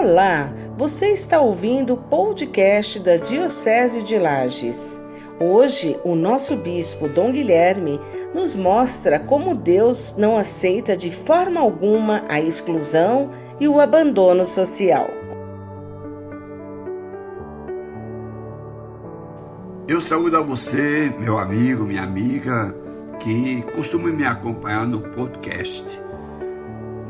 Olá, você está ouvindo o podcast da Diocese de Lages. Hoje, o nosso bispo Dom Guilherme nos mostra como Deus não aceita de forma alguma a exclusão e o abandono social. Eu saúdo a você, meu amigo, minha amiga, que costuma me acompanhar no podcast.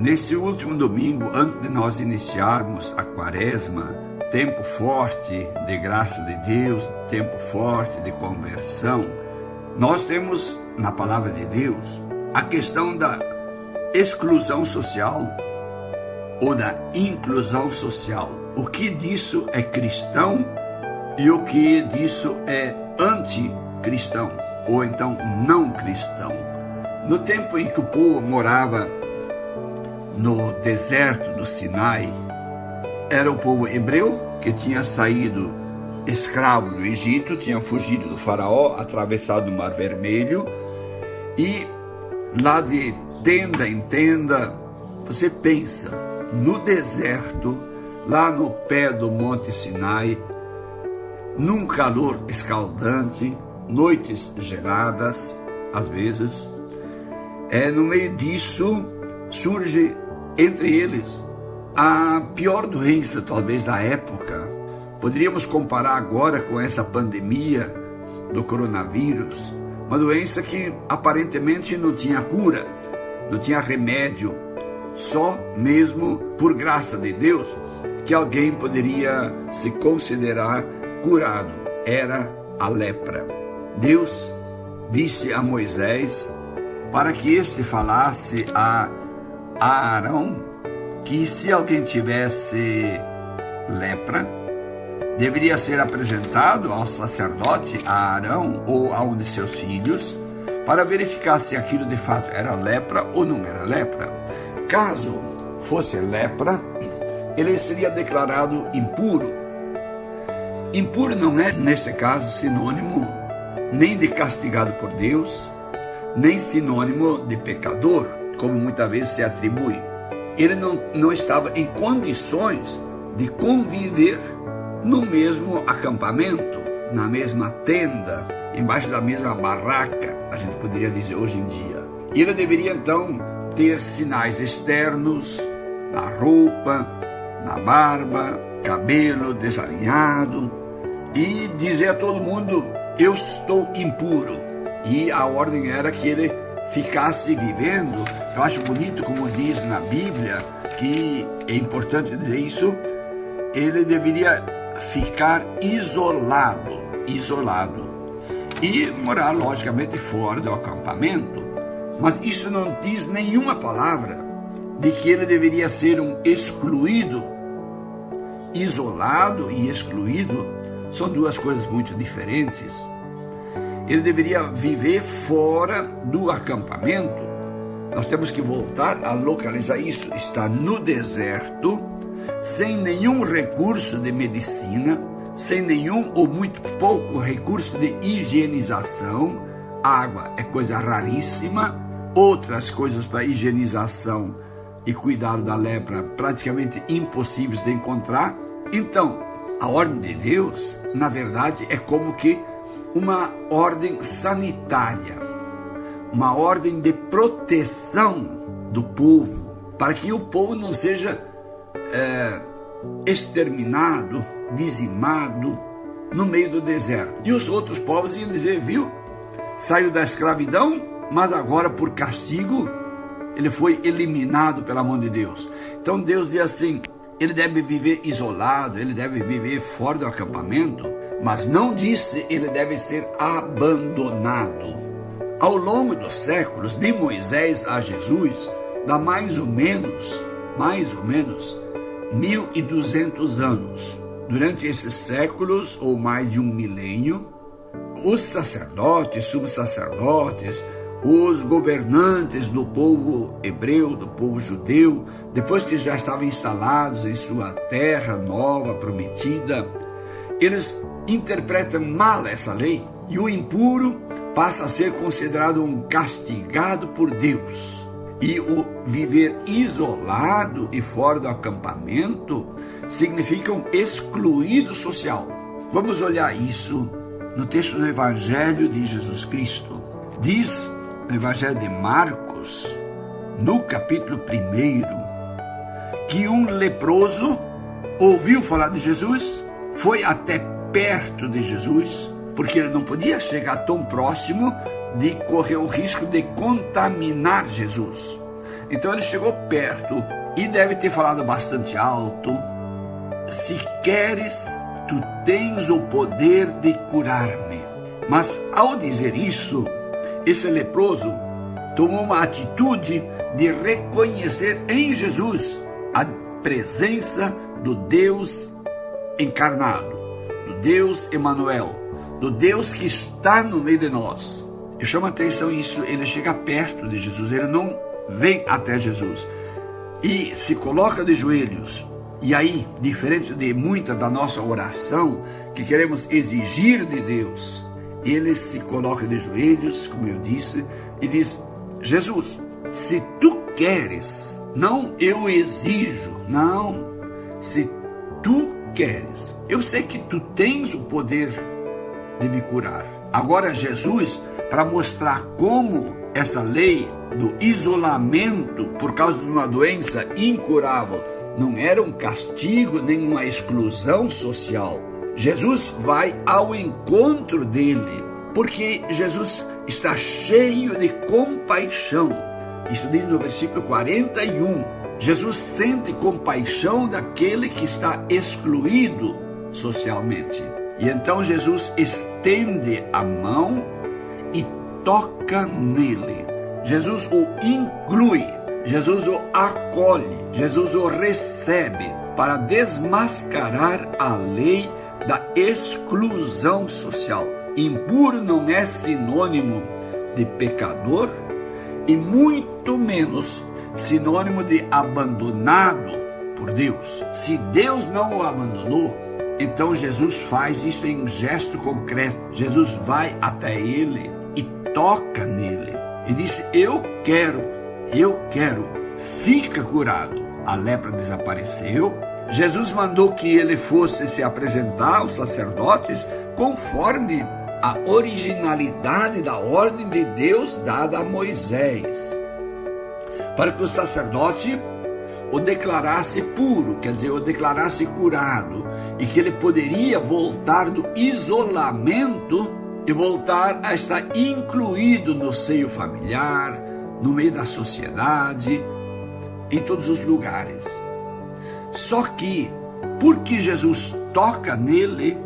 Nesse último domingo, antes de nós iniciarmos a quaresma, tempo forte de graça de Deus, tempo forte de conversão, nós temos na palavra de Deus a questão da exclusão social ou da inclusão social. O que disso é cristão e o que disso é anticristão, ou então não cristão. No tempo em que o povo morava no deserto do Sinai, era o povo hebreu que tinha saído escravo do Egito, tinha fugido do faraó, atravessado o Mar Vermelho, e lá de tenda em tenda, você pensa, no deserto, lá no pé do Monte Sinai, num calor escaldante, noites geladas, às vezes, no meio disso surge entre eles a pior doença, talvez, da época. Poderíamos comparar agora com essa pandemia do coronavírus, uma doença que aparentemente não tinha cura, não tinha remédio, só mesmo por graça de Deus que alguém poderia se considerar curado. Era a lepra. Deus disse a Moisés para que este falasse a Arão que se alguém tivesse lepra, deveria ser apresentado ao sacerdote, a Arão ou a um de seus filhos, para verificar se aquilo de fato era lepra ou não era lepra. Caso fosse lepra, ele seria declarado impuro. Impuro não é, nesse caso, sinônimo nem de castigado por Deus, nem sinônimo de pecador, como muitas vezes se atribui. Ele não estava em condições de conviver no mesmo acampamento, na mesma tenda, embaixo da mesma barraca, a gente poderia dizer hoje em dia. Ele deveria então ter sinais externos na roupa, na barba, cabelo desalinhado, e dizer a todo mundo: eu estou impuro. E a ordem era que ele ficasse vivendo. Eu acho bonito como diz na Bíblia, que é importante dizer isso, ele deveria ficar isolado, e morar logicamente fora do acampamento. Mas isso não diz nenhuma palavra de que ele deveria ser um excluído. Isolado e excluído são duas coisas muito diferentes. Ele deveria viver fora do acampamento. Nós temos que voltar a localizar isso. Está no deserto, sem nenhum recurso de medicina, sem nenhum ou muito pouco recurso de higienização. Água é coisa raríssima. Outras coisas para higienização e cuidado da lepra praticamente impossíveis de encontrar. Então, a ordem de Deus, na verdade, é como que uma ordem sanitária, uma ordem de proteção do povo, para que o povo não seja exterminado, dizimado no meio do deserto. E os outros povos iam dizer: viu, saiu da escravidão, mas agora por castigo ele foi eliminado pela mão de Deus. Então Deus diz assim: ele deve viver isolado, ele deve viver fora do acampamento, mas não disse ele deve ser abandonado. Ao longo dos séculos, de Moisés a Jesus, dá mais ou menos 1.200 anos. Durante esses séculos, ou mais de um milênio, os sacerdotes, subsacerdotes, os governantes do povo hebreu, do povo judeu, depois que já estavam instalados em sua terra nova, prometida, eles interpretam mal essa lei, e o impuro passa a ser considerado um castigado por Deus. E o viver isolado e fora do acampamento significam excluído social. Vamos olhar isso no texto do Evangelho de Jesus Cristo. Diz no Evangelho de Marcos, no capítulo 1, que um leproso ouviu falar de Jesus, foi até perto de Jesus, porque ele não podia chegar tão próximo de correr o risco de contaminar Jesus. Então ele chegou perto e deve ter falado bastante alto: se queres, tu tens o poder de curar-me. Mas ao dizer isso, esse leproso tomou uma atitude de reconhecer em Jesus a presença do Deus encarnado, do Deus Emanuel, do Deus que está no meio de nós. Eu chamo a atenção isso, ele chega perto de Jesus, ele não vem até Jesus e se coloca de joelhos. E aí, diferente de muita da nossa oração que queremos exigir de Deus, ele se coloca de joelhos, como eu disse, e diz: Jesus, se tu queres, não eu exijo, não, se tu queres, eu sei que tu tens o poder de me curar. Agora Jesus, para mostrar como essa lei do isolamento por causa de uma doença incurável não era um castigo nem uma exclusão social, Jesus vai ao encontro dele, porque Jesus está cheio de compaixão. Isso diz no versículo 41. Jesus sente compaixão daquele que está excluído socialmente. E então Jesus estende a mão e toca nele. Jesus o inclui, Jesus o acolhe, Jesus o recebe para desmascarar a lei da exclusão social. Impuro não é sinônimo de pecador e muito menos sinônimo de abandonado por Deus. Se Deus não o abandonou, então Jesus faz isso em um gesto concreto. Jesus vai até ele e toca nele e diz: eu quero, fica curado. A lepra desapareceu. Jesus mandou que ele fosse se apresentar aos sacerdotes conforme a originalidade da ordem de Deus dada a Moisés, para que o sacerdote o declarasse puro, quer dizer, o declarasse curado, e que ele poderia voltar do isolamento e voltar a estar incluído no seio familiar, no meio da sociedade, em todos os lugares. Só que, porque Jesus toca nele,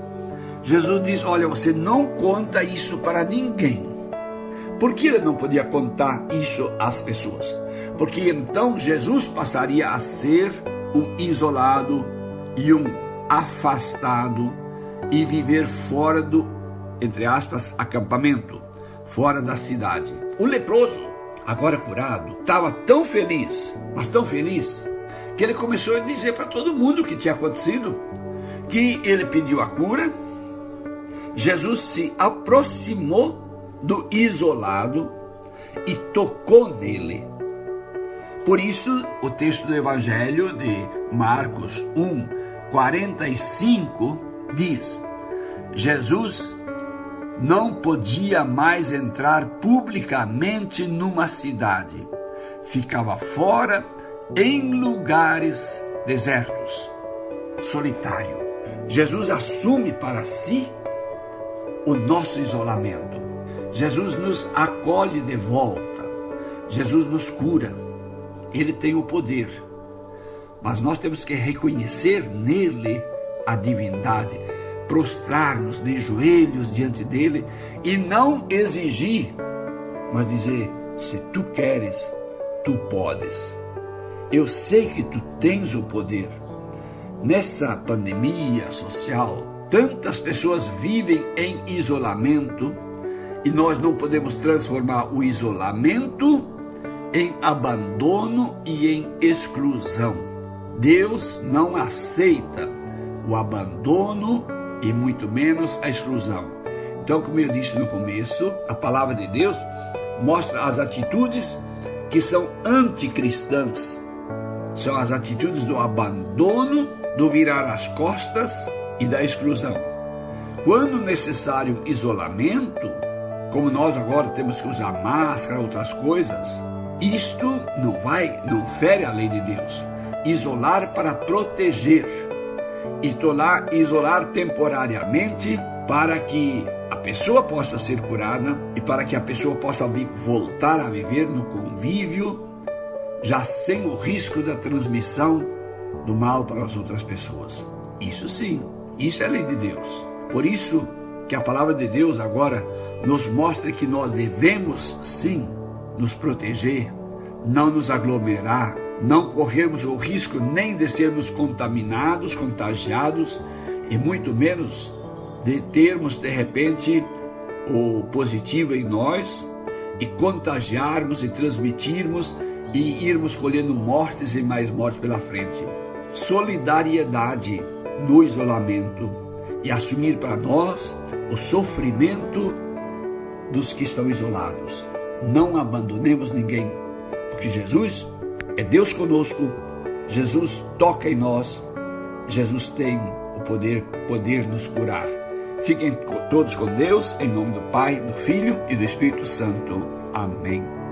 Jesus diz: olha, você não conta isso para ninguém. Por que ele não podia contar isso às pessoas? Porque então Jesus passaria a ser um isolado e um afastado e viver fora do, entre aspas, acampamento, fora da cidade. O leproso, agora curado, estava tão feliz, mas tão feliz, que ele começou a dizer para todo mundo o que tinha acontecido, que ele pediu a cura. Jesus se aproximou do isolado e tocou nele. Por isso, o texto do Evangelho de Marcos 1:45 diz: Jesus não podia mais entrar publicamente numa cidade. Ficava fora em lugares desertos, solitário. Jesus assume para si o nosso isolamento. Jesus nos acolhe de volta. Jesus nos cura. Ele tem o poder. Mas nós temos que reconhecer nele a divindade, prostrar-nos de joelhos diante dele e não exigir, mas dizer: se tu queres, tu podes. Eu sei que tu tens o poder. Nessa pandemia social, tantas pessoas vivem em isolamento e nós não podemos transformar o isolamento em abandono e em exclusão. Deus não aceita o abandono e muito menos a exclusão. Então, como eu disse no começo, a palavra de Deus mostra as atitudes que são anticristãs. São as atitudes do abandono do virar as costas e da exclusão. Quando necessário isolamento, como nós agora temos que usar máscara, outras coisas, isto não fere a lei de Deus. Isolar para proteger, isolar temporariamente para que a pessoa possa ser curada e para que a pessoa possa voltar a viver no convívio, já sem o risco da transmissão do mal para as outras pessoas. Isso sim, isso é a lei de Deus. Por isso que a palavra de Deus agora nos mostra que nós devemos sim nos proteger, não nos aglomerar, não corrermos o risco nem de sermos contagiados e muito menos de termos de repente o positivo em nós e contagiarmos e transmitirmos e irmos colhendo mortes e mais mortes pela frente. Solidariedade no isolamento e assumir para nós o sofrimento dos que estão isolados. Não abandonemos ninguém, porque Jesus é Deus conosco, Jesus toca em nós, Jesus tem o poder nos curar. Fiquem todos com Deus, em nome do Pai, do Filho e do Espírito Santo. Amém.